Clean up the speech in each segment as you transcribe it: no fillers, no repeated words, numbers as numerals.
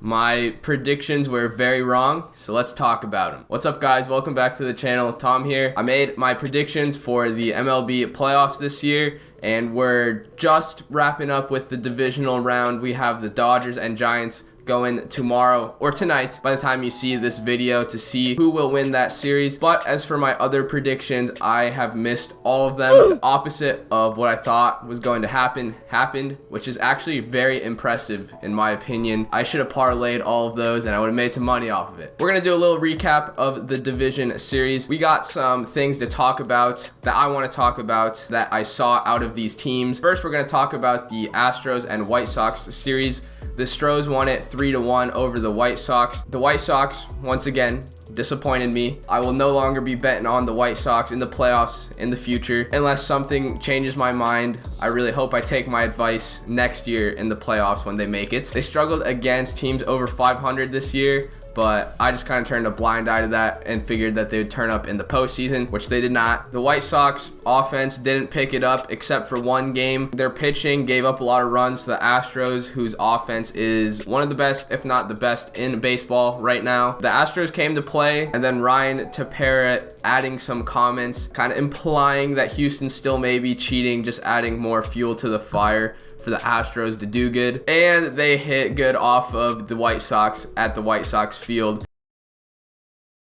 My predictions were very wrong, so let's talk about them. What's up, guys? Welcome back to the channel. Tom here. I made my predictions for the MLB playoffs this year, and we're just wrapping up with the divisional round. We have the Dodgers and Giants going tomorrow or tonight by the time you see this video to see who will win that series. But as for my other predictions, I have missed all of them. The opposite of what I thought was going to happen happened, which is actually very impressive in my opinion. I should have parlayed all of those and I would have made some money off of it. We're gonna do a little recap of the division series. We got some things to talk about that I want to talk about that I saw out of these teams. First, we're gonna talk about the Astros and White Sox series. The Astros won it 3-1 over the White Sox. The White Sox, once again, disappointed me. I will no longer be betting on the White Sox in the playoffs in the future unless something changes my mind. I really hope I take my advice next year in the playoffs when they make it. They struggled against teams over 500 this year, but I just kind of turned a blind eye to that and figured that they would turn up in the postseason, which they did not. The White Sox offense didn't pick it up except for one game. Their pitching gave up a lot of runs to the Astros, whose offense is one of the best, if not the best, in baseball right now. The Astros came to play, and then Ryan Tepera adding some comments, kind of implying that Houston still may be cheating, just adding more fuel to the fire for the Astros to do good. And they hit good off of the White Sox at the White Sox field.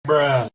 Bruh.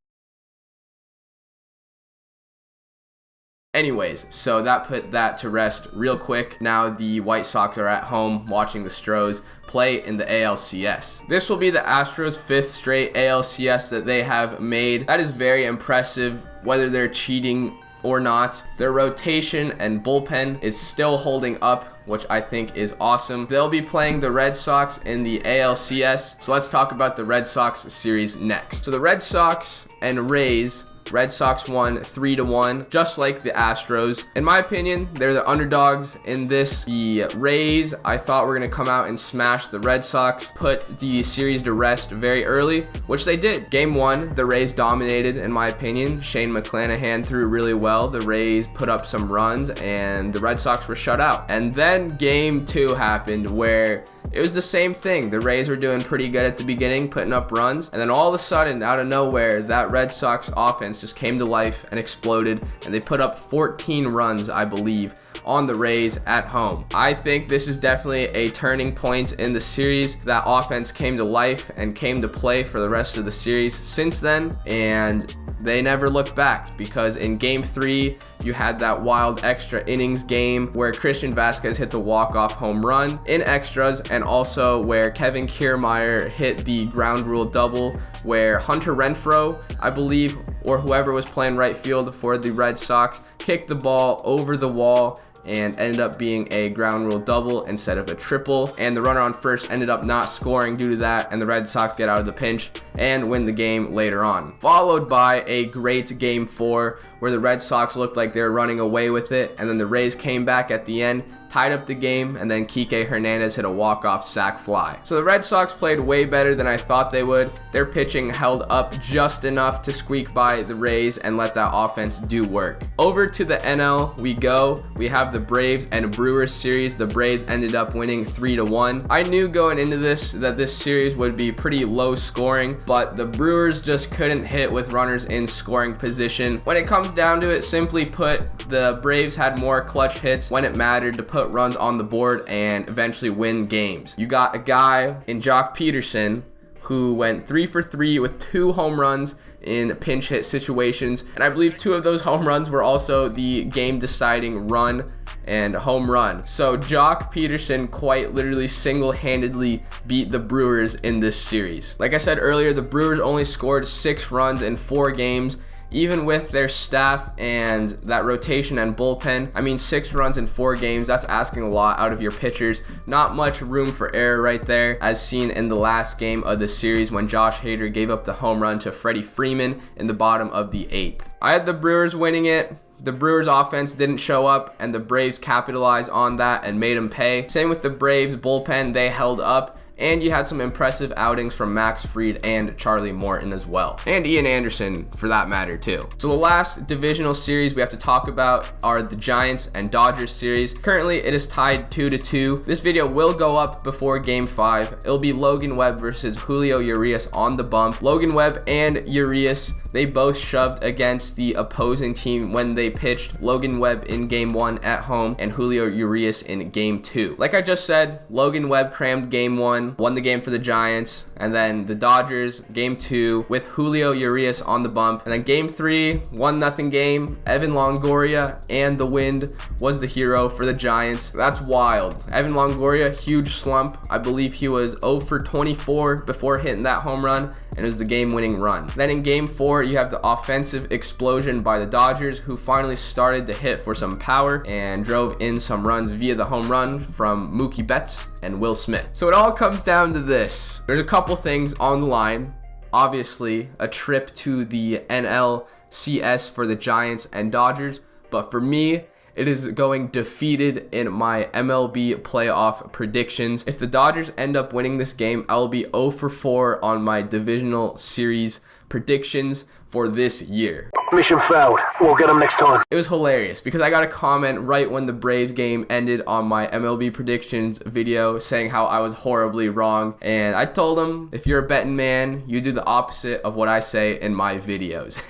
Anyways, so that put that to rest real quick. Now the White Sox are at home watching the Astros play in the ALCS. This will be the Astros' 5th straight ALCS that they have made. That is very impressive, whether they're cheating or not. Their rotation and bullpen is still holding up, which I think is awesome. They'll be playing the Red Sox in the ALCS. So let's talk about the Red Sox series next. So the Red Sox and Rays, Red Sox won 3-1, just like the Astros. In my opinion, they're the underdogs in this. The Rays, I thought were going to come out and smash the Red Sox, put the series to rest very early, which they did. Game 1, the Rays dominated, in my opinion. Shane McClanahan threw really well. The Rays put up some runs, and the Red Sox were shut out. And then Game 2 happened, where it was the same thing. The Rays were doing pretty good at the beginning, putting up runs, and then all of a sudden, out of nowhere, that Red Sox offense just came to life and exploded, and they put up 14 runs, I believe, on the Rays at home. I think this is definitely a turning point in the series. That offense came to life and came to play for the rest of the series since then, and they never looked back, because in Game 3, you had that wild extra innings game where Christian Vasquez hit the walk-off home run in extras, and also where Kevin Kiermaier hit the ground rule double, where Hunter Renfroe, I believe, or whoever was playing right field for the Red Sox, kicked the ball over the wall and ended up being a ground rule double instead of a triple, and the runner on first ended up not scoring due to that, and the Red Sox get out of the pinch and win the game later on. Followed by a great Game 4 where the Red Sox looked like they were running away with it, and then the Rays came back at the end, tied up the game, and then Kike Hernandez hit a walk-off sac fly. So the Red Sox played way better than I thought they would. Their pitching held up just enough to squeak by the Rays and let that offense do work. Over to the NL we go. We have the Braves and Brewers series. The Braves ended up winning 3-1. I knew going into this that this series would be pretty low scoring, but the Brewers just couldn't hit with runners in scoring position. When it comes down to it, simply put, the Braves had more clutch hits when it mattered to put runs on the board and eventually win games. You got a guy in Jock Peterson who went 3 for 3 with 2 home runs in pinch hit situations, and I believe 2 of those home runs were also the game deciding run and home run. So Jock Peterson quite literally single-handedly beat the Brewers in this series. Like I said earlier, the Brewers only scored 6 runs in 4 games. Even with their staff and that rotation and bullpen, I mean, 6 runs in 4 games, that's asking a lot out of your pitchers. Not much room for error right there, as seen in the last game of the series when Josh Hader gave up the home run to Freddie Freeman in the bottom of the 8th. I had the Brewers winning it. The Brewers offense didn't show up, and the Braves capitalized on that and made them pay. Same with the Braves bullpen, they held up and you had some impressive outings from Max Fried and Charlie Morton as well, and Ian Anderson for that matter too. So the last divisional series we have to talk about are the Giants and Dodgers series. Currently it is tied 2-2. This video will go up before game 5. It'll be Logan Webb versus Julio Urias on the bump. Logan Webb and Urias, they both shoved against the opposing team when they pitched. Logan Webb in game 1 at home and Julio Urias in game 2. Like I just said, Logan Webb crammed game 1, won the game for the Giants, and then the Dodgers game 2 with Julio Urias on the bump, and then game 3, 1-0 game. Evan Longoria and the wind was the hero for the Giants. That's wild. Evan Longoria, huge slump. I believe he was 0 for 24 before hitting that home run, and it was the game-winning run. Then in game 4, you have the offensive explosion by the Dodgers, who finally started to hit for some power and drove in some runs via the home run from Mookie Betts and Will Smith. So it all comes down to this. There's a couple things on the line. Obviously, a trip to the NLCS for the Giants and Dodgers, but for me, it is going defeated in my MLB playoff predictions. If the Dodgers end up winning this game, I will be 0 for 4 on my divisional series predictions for this year. Mission failed. We'll get them next time. It was hilarious because I got a comment right when the Braves game ended on my MLB predictions video saying how I was horribly wrong, and I told him, if you're a betting man, you do the opposite of what I say in my videos.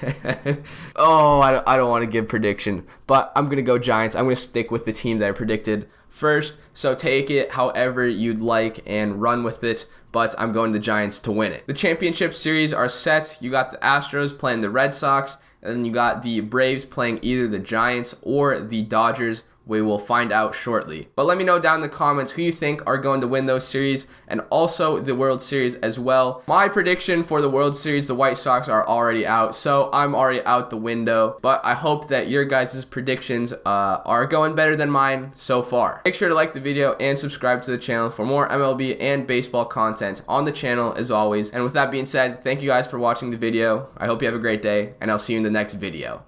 Oh, I don't want to give prediction, but I'm going to go Giants. I'm going to stick with the team that I predicted first, so take it however you'd like and run with it, but I'm going the Giants to win it. The championship series are set. You got the Astros playing the Red Sox, and then you got the Braves playing either the Giants or the Dodgers. We will find out shortly. But let me know down in the comments who you think are going to win those series, and also the World Series as well. My prediction for the World Series, the White Sox are already out, so I'm already out the window. But I hope that your guys' predictions are going better than mine so far. Make sure to like the video and subscribe to the channel for more MLB and baseball content on the channel as always. And with that being said, thank you guys for watching the video. I hope you have a great day, and I'll see you in the next video.